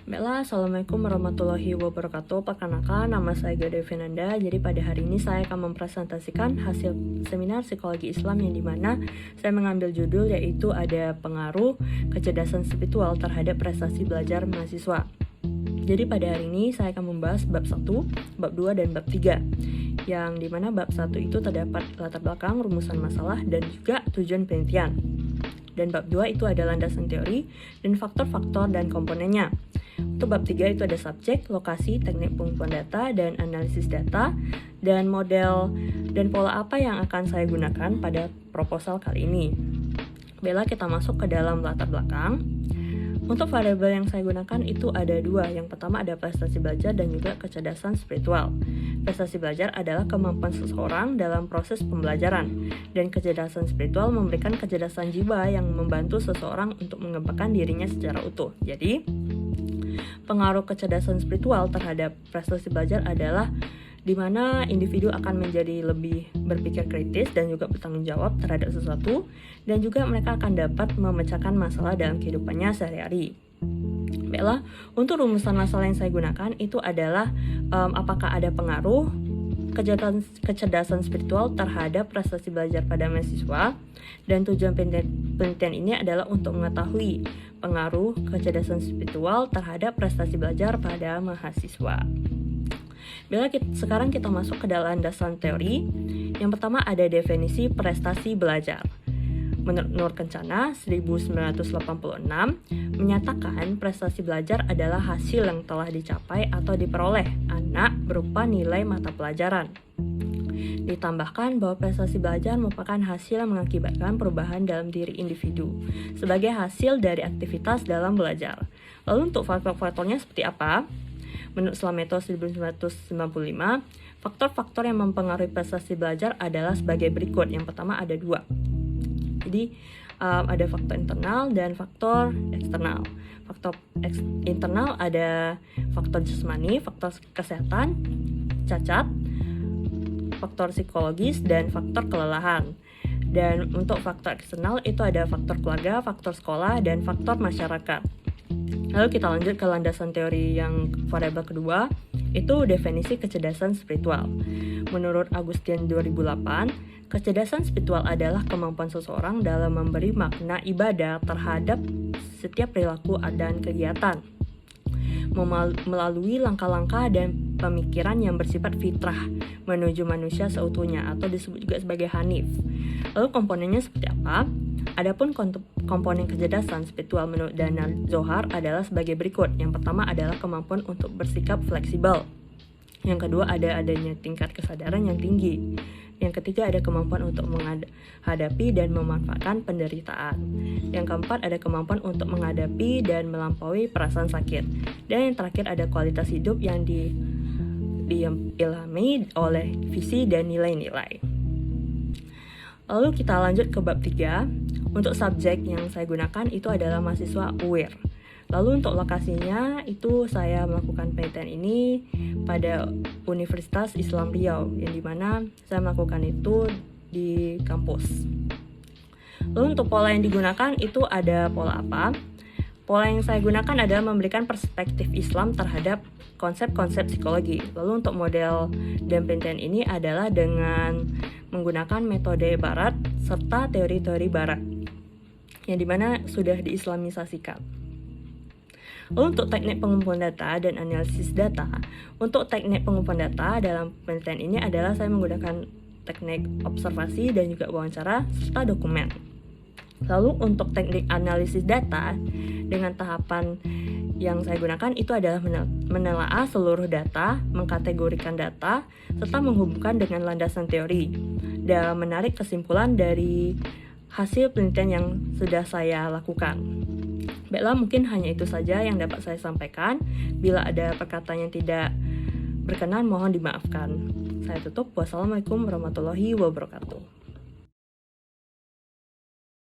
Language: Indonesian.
Baiklah, Assalamualaikum warahmatullahi wabarakatuh. Perkenalkan, nama saya Gade Vinanda. Jadi pada hari ini saya akan mempresentasikan hasil seminar psikologi Islam yang dimana saya mengambil judul yaitu ada pengaruh kecerdasan spiritual terhadap prestasi belajar mahasiswa. Jadi pada hari ini saya akan membahas bab 1, bab 2, dan bab 3. Yang dimana bab 1 itu terdapat latar belakang, rumusan masalah, dan juga tujuan penelitian. Dan bab 2 itu ada landasan teori dan faktor-faktor dan komponennya. Untuk bab 3 itu ada subjek, lokasi, teknik pengumpulan data, dan analisis data, dan model dan pola apa yang akan saya gunakan pada proposal kali ini. Baiklah, kita masuk ke dalam latar belakang. Untuk variabel yang saya gunakan itu ada dua. Yang pertama ada prestasi belajar dan juga kecerdasan spiritual. Prestasi belajar adalah kemampuan seseorang dalam proses pembelajaran, dan kecerdasan spiritual memberikan kecerdasan jiwa yang membantu seseorang untuk mengembangkan dirinya secara utuh. Jadi, pengaruh kecerdasan spiritual terhadap prestasi belajar adalah di mana individu akan menjadi lebih berpikir kritis dan juga bertanggung jawab terhadap sesuatu, dan juga mereka akan dapat memecahkan masalah dalam kehidupannya sehari-hari. Baiklah, untuk rumusan masalah yang saya gunakan itu adalah apakah ada pengaruh kecerdasan spiritual terhadap prestasi belajar pada mahasiswa, dan tujuan penelitian ini adalah untuk mengetahui pengaruh kecerdasan spiritual terhadap prestasi belajar pada mahasiswa. Sekarang kita masuk ke dalam landasan teori. Yang pertama ada definisi prestasi belajar. Menurut Nur Kencana 1986 menyatakan prestasi belajar adalah hasil yang telah dicapai atau diperoleh anak berupa nilai mata pelajaran. Ditambahkan bahwa prestasi belajar merupakan hasil yang mengakibatkan perubahan dalam diri individu sebagai hasil dari aktivitas dalam belajar. Lalu untuk faktor-faktornya seperti apa? Menurut Slameto 1995, faktor-faktor yang mempengaruhi prestasi belajar adalah sebagai berikut. Yang pertama ada dua. Jadi ada faktor internal dan faktor eksternal. Faktor internal ada faktor jasmani, faktor kesehatan, cacat, faktor psikologis, dan faktor kelelahan. Dan untuk faktor eksternal itu ada faktor keluarga, faktor sekolah, dan faktor masyarakat. Lalu kita lanjut ke landasan teori yang variabel kedua, itu definisi kecerdasan spiritual. Menurut Agustin 2008, kecerdasan spiritual adalah kemampuan seseorang dalam memberi makna ibadah terhadap setiap perilaku dan kegiatan, melalui langkah-langkah dan pemikiran yang bersifat fitrah menuju manusia seutuhnya, atau disebut juga sebagai hanif. Lalu komponennya seperti apa? Adapun komponen kecerdasan spiritual menurut Dana Zohar adalah sebagai berikut. Yang pertama adalah kemampuan untuk bersikap fleksibel. Yang kedua adanya tingkat kesadaran yang tinggi. Yang ketiga ada kemampuan untuk menghadapi dan memanfaatkan penderitaan. Yang keempat ada kemampuan untuk menghadapi dan melampaui perasaan sakit. Dan yang terakhir ada kualitas hidup yang diilhami oleh visi dan nilai-nilai. Lalu kita lanjut ke bab 3. Untuk subjek yang saya gunakan itu adalah mahasiswa UIR. Lalu untuk lokasinya itu saya melakukan penelitian ini pada Universitas Islam Riau, yang dimana saya melakukan itu di kampus. Lalu untuk pola yang digunakan itu ada pola apa? Pola yang saya gunakan adalah memberikan perspektif Islam terhadap konsep-konsep psikologi. Lalu untuk model dan penelitian ini adalah dengan menggunakan metode Barat serta teori-teori Barat, yang dimana sudah diislamisasikan. Lalu untuk teknik pengumpulan data dan analisis data. Untuk teknik pengumpulan data dalam penelitian ini adalah saya menggunakan teknik observasi dan juga wawancara serta dokumen. Lalu untuk teknik analisis data dengan tahapan yang saya gunakan itu adalah menelaah seluruh data, mengkategorikan data, serta menghubungkan dengan landasan teori, dan menarik kesimpulan dari hasil penelitian yang sudah saya lakukan. Baiklah, mungkin hanya itu saja yang dapat saya sampaikan. Bila ada perkataan yang tidak berkenan, mohon dimaafkan. Saya tutup. Wassalamualaikum warahmatullahi wabarakatuh.